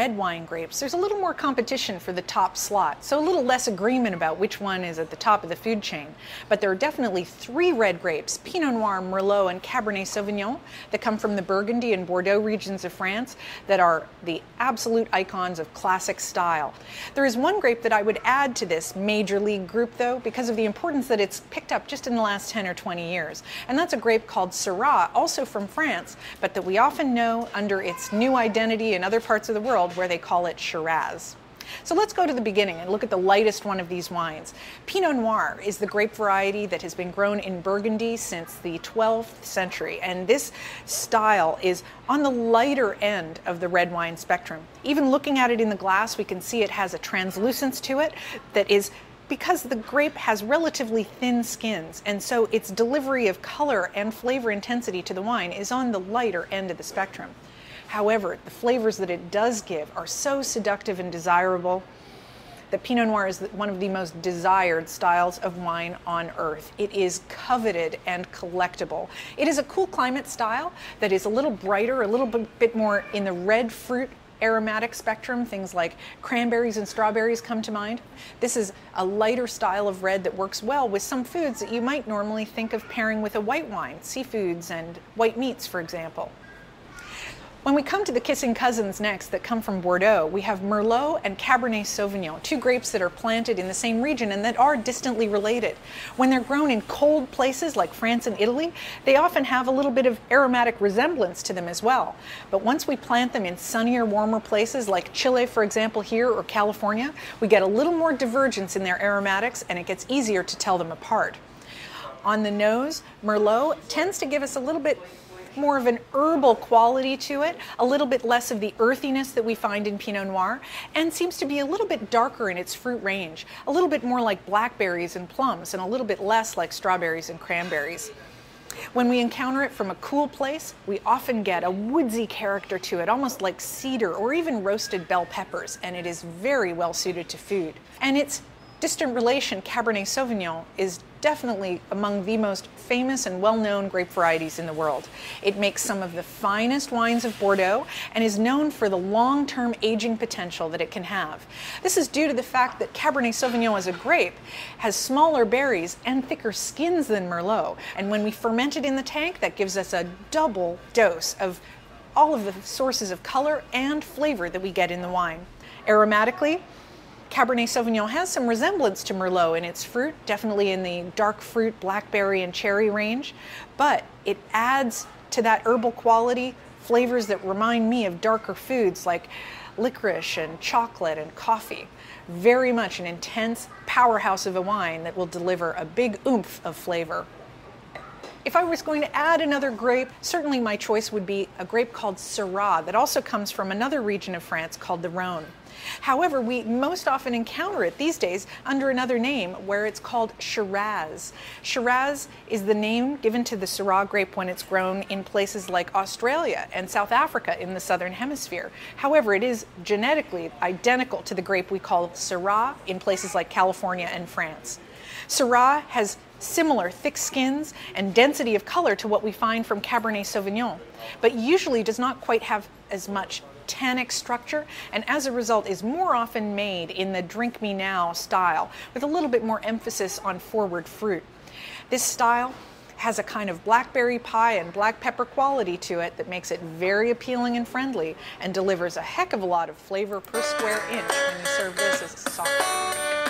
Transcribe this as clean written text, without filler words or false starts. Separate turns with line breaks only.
red wine grapes, there's a little more competition for the top slot, so a little less agreement about which one is at the top of the food chain. But there are definitely 3 red grapes, Pinot Noir, Merlot, and Cabernet Sauvignon, that come from the Burgundy and Bordeaux regions of France that are the absolute icons of classic style. There is one grape that I would add to this major league group, though, because of the importance that it's picked up just in the last 10 or 20 years. And that's a grape called Syrah, also from France, but that we often know under its new identity in other parts of the world where they call it Shiraz. So let's go to the beginning and look at the lightest one of these wines. Pinot Noir is the grape variety that has been grown in Burgundy since the 12th century, and this style is on the lighter end of the red wine spectrum. Even looking at it in the glass, we can see it has a translucence to it that is because the grape has relatively thin skins, and so its delivery of color and flavor intensity to the wine is on the lighter end of the spectrum. However, the flavors that it does give are so seductive and desirable that Pinot Noir is one of the most desired styles of wine on earth. It is coveted and collectible. It is a cool climate style that is a little brighter, a little bit more in the red fruit aromatic spectrum. Things like cranberries and strawberries come to mind. This is a lighter style of red that works well with some foods that you might normally think of pairing with a white wine, seafoods and white meats, for example. When we come to the kissing cousins next that come from Bordeaux, we have Merlot and Cabernet Sauvignon, 2 grapes that are planted in the same region and that are distantly related. When they're grown in cold places like France and Italy, they often have a little bit of aromatic resemblance to them as well. But once we plant them in sunnier, warmer places like Chile, for example, here, or California, we get a little more divergence in their aromatics and it gets easier to tell them apart. On the nose, Merlot tends to give us a little bit more of an herbal quality to it, a little bit less of the earthiness that we find in Pinot Noir, and seems to be a little bit darker in its fruit range, a little bit more like blackberries and plums, and a little bit less like strawberries and cranberries. When we encounter it from a cool place, we often get a woodsy character to it, almost like cedar or even roasted bell peppers, and it is very well suited to food. And its distant relation, Cabernet Sauvignon, is definitely among the most famous and well-known grape varieties in the world. It makes some of the finest wines of Bordeaux and is known for the long-term aging potential that it can have. This is due to the fact that Cabernet Sauvignon as a grape has smaller berries and thicker skins than Merlot, and when we ferment it in the tank, that gives us a double dose of all of the sources of color and flavor that we get in the wine. Aromatically, Cabernet Sauvignon has some resemblance to Merlot in its fruit, definitely in the dark fruit, blackberry and cherry range, but it adds to that herbal quality flavors that remind me of darker foods like licorice and chocolate and coffee. Very much an intense powerhouse of a wine that will deliver a big oomph of flavor. If I was going to add another grape, certainly my choice would be a grape called Syrah that also comes from another region of France called the Rhône. However, we most often encounter it these days under another name where it's called Shiraz. Shiraz is the name given to the Syrah grape when it's grown in places like Australia and South Africa in the southern hemisphere. However, it is genetically identical to the grape we call Syrah in places like California and France. Syrah has similar thick skins and density of color to what we find from Cabernet Sauvignon, but usually does not quite have as much tannic structure, and as a result is more often made in the drink me now style with a little bit more emphasis on forward fruit. This style has a kind of blackberry pie and black pepper quality to it that makes it very appealing and friendly and delivers a heck of a lot of flavor per square inch when you serve this as a sauce.